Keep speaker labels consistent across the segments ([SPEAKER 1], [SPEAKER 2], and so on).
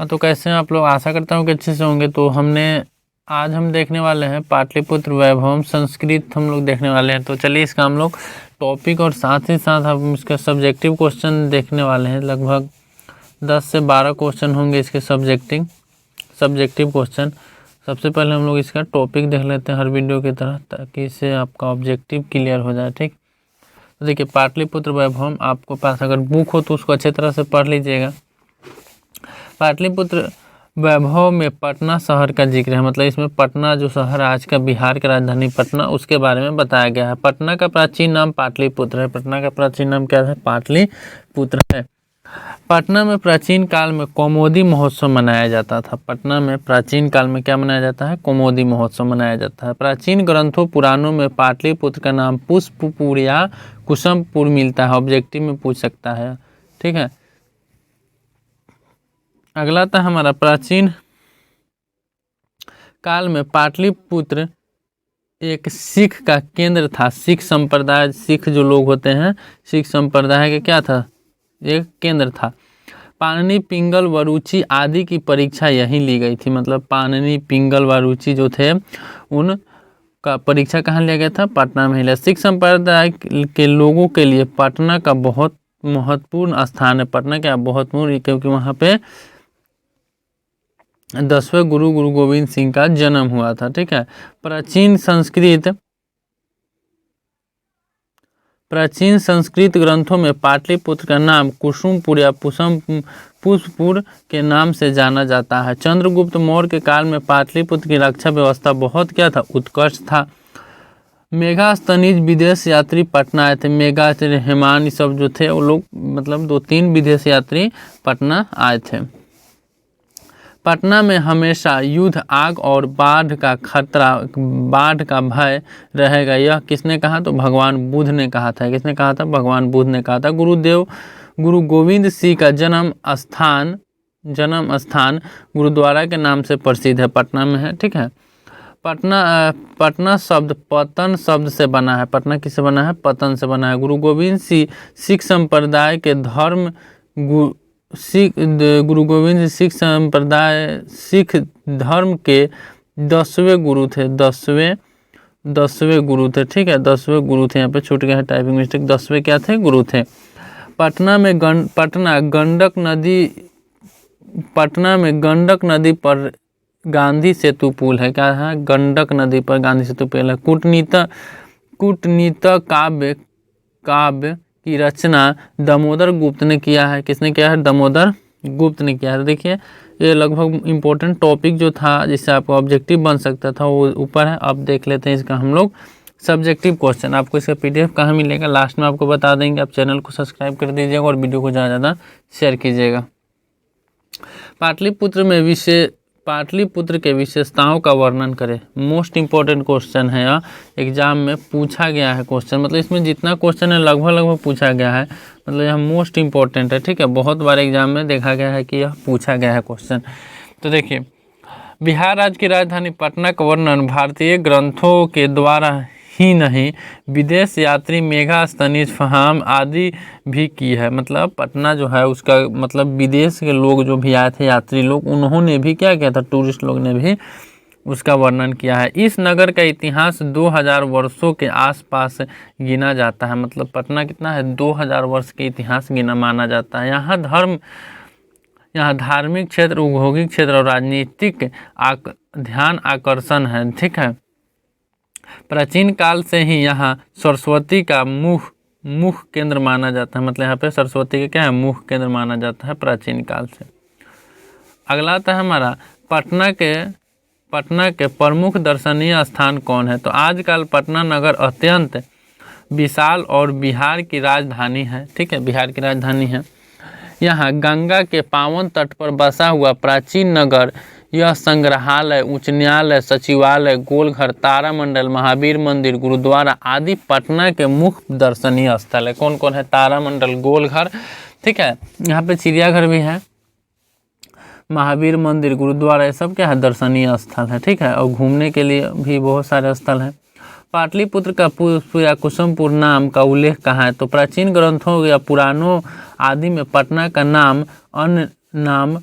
[SPEAKER 1] तो कैसे हैं आप लोग, आशा करता हूँ कि अच्छे से होंगे। तो आज हम देखने वाले हैं पाटलिपुत्र वैभवम संस्कृत हम लोग देखने वाले हैं। तो चलिए इसका हम लोग टॉपिक और साथ ही साथ हम इसका सब्जेक्टिव क्वेश्चन देखने वाले हैं। लगभग 10 से 12 क्वेश्चन होंगे इसके सब्जेक्टिव क्वेश्चन। सबसे पहले हम लोग इसका टॉपिक देख लेते हैं हर वीडियो की तरह, ताकि इससे आपका ऑब्जेक्टिव क्लियर हो जाए। ठीक, तो देखिए पाटलिपुत्र वैभवम आपको पास अगर बुक हो तो उसको अच्छे तरह से पढ़ लीजिएगा। पाटलिपुत्र वैभव में पटना शहर का जिक्र है, मतलब इसमें पटना जो शहर आज का बिहार की राजधानी पटना, उसके बारे में बताया गया है। पटना का प्राचीन नाम पाटलिपुत्र है। पटना का प्राचीन नाम क्या है? पाटलिपुत्र है। पटना में प्राचीन काल में कौमुदी महोत्सव मनाया जाता था। पटना में प्राचीन काल में क्या मनाया जाता है? कौमुदी महोत्सव मनाया जाता है। प्राचीन ग्रंथों पुराणों में पाटलिपुत्र का नाम पुष्पपुर या कुसुमपुर मिलता है। ऑब्जेक्टिव में पूछ सकता है। ठीक है, अगला था हमारा प्राचीन काल में पाटलिपुत्र एक सिख का केंद्र था। सिख संप्रदाय, सिख जो लोग होते हैं, सिख संप्रदाय के क्या था? एक केंद्र था। पाणिनि, पिंगल, वरुचि आदि की परीक्षा यहीं ली गई थी। मतलब पाणिनि, पिंगल, वरुचि जो थे उनका परीक्षा कहाँ लिया गया था? पटना में लिया। सिख संप्रदाय के लोगों के लिए पटना का बहुत महत्वपूर्ण स्थान है। पटना क्या बहुत महत्वपूर्ण, क्योंकि वहाँ पे 10वें गुरु गोविंद सिंह का जन्म हुआ था। ठीक है, प्राचीन संस्कृत ग्रंथों में पाटलिपुत्र का नाम कुसुमपुर या पुष्पपुर के नाम से जाना जाता है। चंद्रगुप्त मौर्य के काल में पाटलिपुत्र की रक्षा व्यवस्था बहुत क्या था? उत्कृष्ट था। मेगास्थनीज विदेश यात्री पटना आए थे। मेगा, हेमान, सब जो थे वो लोग, मतलब 2-3 विदेश यात्री पटना आए थे। पटना में हमेशा युद्ध, आग और बाढ़ का खतरा, बाढ़ का भय रहेगा। यह किसने कहा? तो भगवान बुद्ध ने कहा था। किसने कहा था? भगवान बुद्ध ने कहा था। गुरु गोविंद सिंह का जन्म स्थान गुरुद्वारा के नाम से प्रसिद्ध है, पटना में है। ठीक है, पटना शब्द पतन शब्द से बना है। पटना किससे बना है? पतन से बना है। गुरु गोविंद सिंह सिख संप्रदाय के गुरु गोविंद सिंह संप्रदाय सिख धर्म के 10वें गुरु थे। 10वें गुरु थे। ठीक है, 10वें गुरु थे। यहाँ पे छूट गया है टाइपिंग मिस्टेक। 10वें क्या थे? गुरु थे। पटना में गंडक नदी पर गांधी सेतु पुल है। क्या है? गंडक नदी पर गांधी सेतु पुल है। कूटनीत काव्य की रचना दामोदर गुप्त ने किया है। किसने किया है? दामोदर गुप्त ने किया है। देखिए ये लगभग इम्पोर्टेंट टॉपिक जो था, जिससे आपको ऑब्जेक्टिव बन सकता था, वो ऊपर है। अब देख लेते हैं इसका हम लोग सब्जेक्टिव क्वेश्चन। आपको इसका PDF कहाँ मिलेगा, लास्ट में आपको बता देंगे। आप चैनल को सब्सक्राइब कर दीजिएगा और वीडियो को ज़्यादा शेयर कीजिएगा। पाटलिपुत्र के विशेषताओं का वर्णन करें। मोस्ट इम्पोर्टेंट क्वेश्चन है यह, एग्जाम में पूछा गया है क्वेश्चन। मतलब इसमें जितना क्वेश्चन है लगभग पूछा गया है, मतलब यह मोस्ट इम्पोर्टेंट है। ठीक है, बहुत बार एग्जाम में देखा गया है कि यह पूछा गया है क्वेश्चन। तो देखिए, बिहार राज्य की राजधानी पटना का वर्णन भारतीय ग्रंथों के द्वारा ही नहीं, विदेश यात्री मेगास्थनीज फहाम आदि भी की है। मतलब पटना जो है उसका, मतलब विदेश के लोग जो भी आए थे, यात्री लोग, उन्होंने भी क्या किया था? टूरिस्ट लोग ने भी उसका वर्णन किया है। इस नगर का इतिहास 2000 वर्षों के आसपास गिना जाता है। मतलब पटना कितना है? 2000 वर्ष के इतिहास माना जाता है। यहाँ धार्मिक क्षेत्र, औद्योगिक क्षेत्र और राजनीतिक ध्यान आकर्षण है। ठीक है, प्राचीन काल से ही यहाँ सरस्वती का मुख केंद्र माना जाता है। मतलब यहाँ पे सरस्वती का क्या है? मुख केंद्र माना जाता है प्राचीन काल से। अगला था हमारा पटना के प्रमुख दर्शनीय स्थान कौन है? तो आजकल पटना नगर अत्यंत विशाल और बिहार की राजधानी है। ठीक है, बिहार की राजधानी है। यहाँ गंगा के पावन तट पर बसा हुआ प्राचीन नगर, यह संग्रहालय, उच्च न्यायालय, सचिवालय, गोलघर, तारामंडल, महावीर मंदिर, गुरुद्वारा आदि पटना के मुख्य दर्शनीय स्थल है। कौन कौन है? तारामंडल, गोलघर, ठीक है, यहाँ पे चिड़ियाघर भी है, महावीर मंदिर, गुरुद्वारा, ये सब क्या है? दर्शनीय स्थल है। ठीक है, और घूमने के लिए भी बहुत सारे स्थल हैं। पाटलिपुत्र का पुष्प या कुसुमपुर नाम का उल्लेख कहाँ है? तो प्राचीन ग्रंथों या पुराणों आदि में पटना का नाम अन्य नाम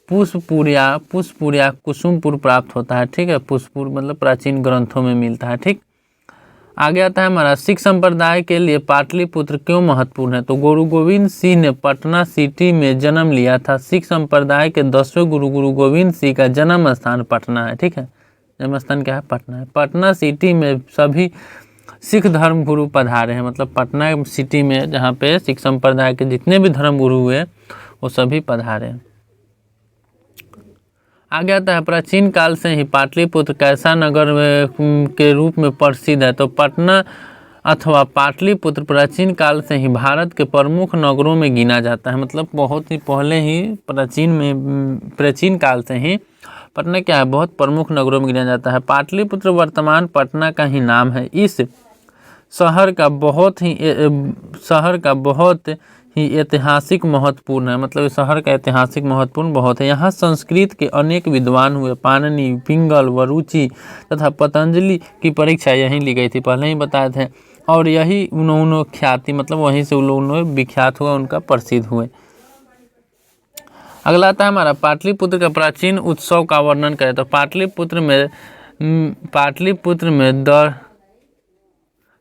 [SPEAKER 1] पुष्पुरिया कुसुमपुर प्राप्त होता है। ठीक है, पुष्पुर मतलब प्राचीन ग्रंथों में मिलता है। ठीक, आगे आता है हमारा सिख संप्रदाय के लिए पाटलिपुत्र क्यों महत्वपूर्ण है। तो गुरु गोविंद सिंह ने पटना सिटी में जन्म लिया था। सिख संप्रदाय के 10वें गुरु गोविंद सिंह का जन्म स्थान पटना है। ठीक है, जन्म स्थान क्या है, पटना है। पटना सिटी में सभी सिख धर्म गुरु पधारे हैं। मतलब पटना सिटी में जहाँ पे सिख संप्रदाय के जितने भी धर्म गुरु हुए वो सभी पधारे हैं। आगे आता है प्राचीन काल से ही पाटलिपुत्र कैसा नगर के रूप में प्रसिद्ध है। तो पटना अथवा पाटलिपुत्र प्राचीन काल से ही भारत के प्रमुख नगरों में गिना जाता है। मतलब बहुत ही पहले ही प्राचीन काल से ही पटना क्या है, बहुत प्रमुख नगरों में गिना जाता है। पाटलिपुत्र वर्तमान पटना का ही नाम है। इस शहर का बहुत ही ऐतिहासिक महत्वपूर्ण है। मतलब इस शहर का ऐतिहासिक महत्वपूर्ण बहुत है। यहाँ संस्कृत के अनेक विद्वान हुए। पाणिनि, पिंगल, वरुचि तथा पतंजलि की परीक्षा यहीं ली गई थी, पहले ही बताए थे। और यही उन्होंने ख्याति, मतलब वहीं से उन्होंने विख्यात हुआ, उनका प्रसिद्ध हुए। अगला आता है हमारा पाटलिपुत्र का प्राचीन उत्सव का वर्णन करें। तो पाटलिपुत्र में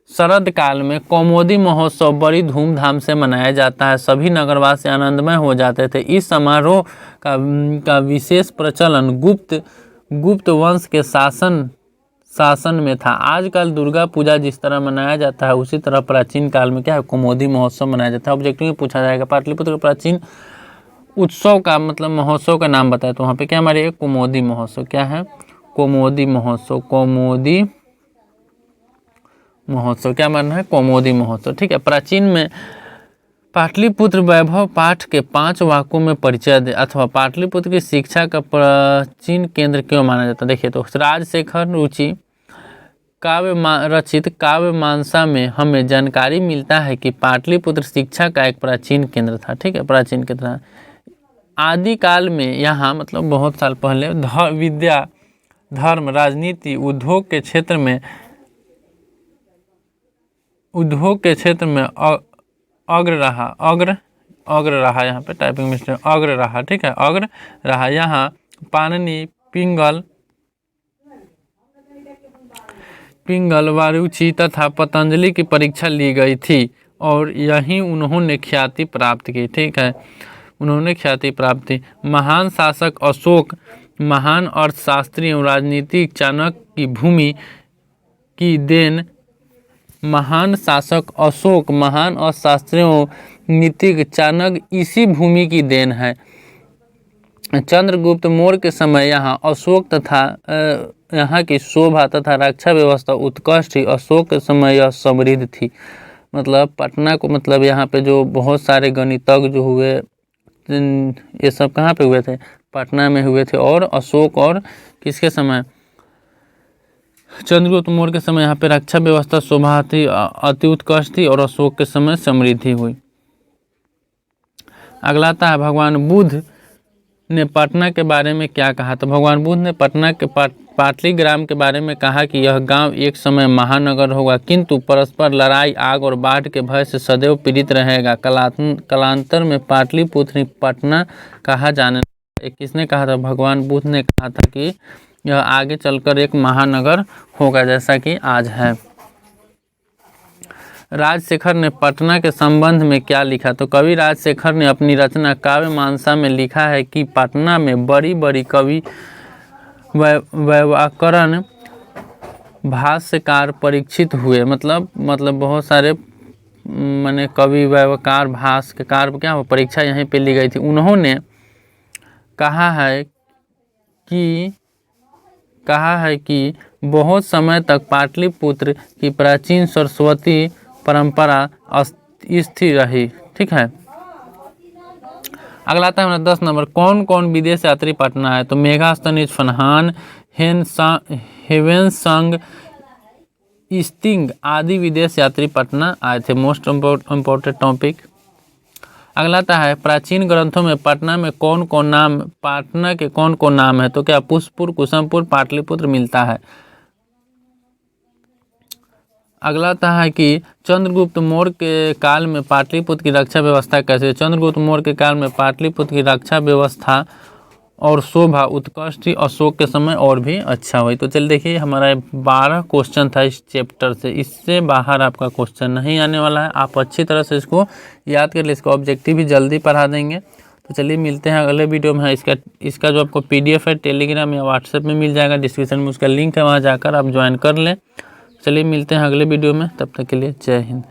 [SPEAKER 1] शरद काल में कौमुदी महोत्सव बड़ी धूमधाम से मनाया जाता है। सभी नगरवासी आनंदमय हो जाते थे। इस समारोह का विशेष प्रचलन गुप्त वंश के शासन में था। आजकल दुर्गा पूजा जिस तरह मनाया जाता है उसी तरह प्राचीन काल में क्या है, कौमुदी महोत्सव मनाया जाता है। ऑब्जेक्टिव में पूछा जाएगा पाटलिपुत्र का प्राचीन उत्सव का मतलब महोत्सव का नाम बताए। तो वहाँ पे क्या हमारे कौमुदी महोत्सव, क्या है, कौमुदी महोत्सव। कौमुदी महोत्सव क्या मानना है, कौमुदी महोत्सव। ठीक है, प्राचीन में पाटलिपुत्र वैभव पाठ के 5 वाक्यों में परिचय दे अथवा पाटलिपुत्र की शिक्षा का प्राचीन केंद्र क्यों माना जाता है। देखिए, तो राजशेखर रुचि रचित काव्य मानसा में हमें जानकारी मिलता है कि पाटलिपुत्र शिक्षा का एक प्राचीन केंद्र था। ठीक है, प्राचीन केंद्र था। आदिकाल में यहाँ मतलब बहुत साल पहले विद्या, धर्म, राजनीति, उद्योग के क्षेत्र में अग्र रहा। यहाँ पे टाइपिंग मिस्टेक, अग्र रहा। ठीक है, अग्र रहा। यहाँ पाणिनि, पिंगल, वारुचि तथा पतंजलि की परीक्षा ली गई थी और यहीं उन्होंने ख्याति प्राप्त की। ठीक है, उन्होंने ख्याति प्राप्त की। महान शासक अशोक, महान अर्थशास्त्री एवं राजनीतिक चाणक्य की भूमि की देन, महान शासक अशोक, महान अर्थशास्त्री एवं नीतिज्ञ चाणक्य इसी भूमि की देन है। चंद्रगुप्त मौर्य के समय यहाँ अशोक तथा यहाँ की शोभा तथा रक्षा व्यवस्था उत्कृष्ट थी। अशोक के समय यह समृद्ध थी। मतलब पटना को, मतलब यहाँ पे जो बहुत सारे गणितज्ञ जो हुए ये सब कहाँ पे हुए थे, पटना में हुए थे। और अशोक और किसके समय, चंद्रगुप्त मौर्य के समय यहाँ पे रक्षा व्यवस्था शोभा थी, अति उत्कृष्ट थी। और अशोक के समय समृद्धि हुई। अगला आता है भगवान बुद्ध ने पटना के बारे में क्या कहा। तो भगवान बुद्ध ने पटना के पाटली ग्राम के बारे में कहा कि यह गांव एक समय महानगर होगा, किंतु परस्पर लड़ाई, आग और बाढ़ के भय से सदैव पीड़ित रहेगा। कालांतर में पाटलिपुत्र पटना कहा जाने लगा। किसने कहा था, भगवान बुद्ध ने कहा था कि यह आगे चलकर एक महानगर होगा, जैसा कि आज है। राजशेखर ने पटना के संबंध में क्या लिखा। तो कवि राजशेखर ने अपनी रचना काव्य मानसा में लिखा है कि पटना में बड़ी बड़ी कवि, व्याकरण, भाष्यकार परीक्षित हुए। मतलब बहुत सारे माने कवि, व्यावकार, भाष्यकार क्या हो, परीक्षा यहीं पे ली गई थी। उन्होंने कहा है कि बहुत समय तक पाटलिपुत्र की प्राचीन सरस्वती परंपरा स्थिर रही। ठीक है, अगला आता है हमारा 10 नंबर, कौन कौन विदेश यात्री पटना है। तो मेगास्थनीज, फनहान, हेवेनसंग, स्टिंग आदि विदेश यात्री पटना आए थे। Most important topic. अगला आता है प्राचीन ग्रंथों में पटना में पाटना के कौन कौन नाम है। तो क्या पुष्पुर, कुसुमपुर, पाटलिपुत्र मिलता है। अगला आता है कि चंद्रगुप्त मौर्य के काल में पाटलिपुत्र की रक्षा व्यवस्था कैसे। चंद्रगुप्त मौर्य के काल में पाटलिपुत्र की रक्षा व्यवस्था और शोभा उत्कृष्ट अशोक के समय और भी अच्छा हुई। तो चलिए देखिए हमारा 12 क्वेश्चन था इस चैप्टर से, इससे बाहर आपका क्वेश्चन नहीं आने वाला है। आप अच्छी तरह से इसको याद कर ले, इसको ऑब्जेक्टिव भी जल्दी पढ़ा देंगे। तो चलिए मिलते हैं अगले वीडियो में। इसका जो आपको PDF है टेलीग्राम या व्हाट्सएप में मिल जाएगा, डिस्क्रिप्शन में उसका लिंक है, वहाँ जाकर आप ज्वाइन कर लें। चलिए मिलते हैं अगले वीडियो में, तब तक के लिए जय हिंद।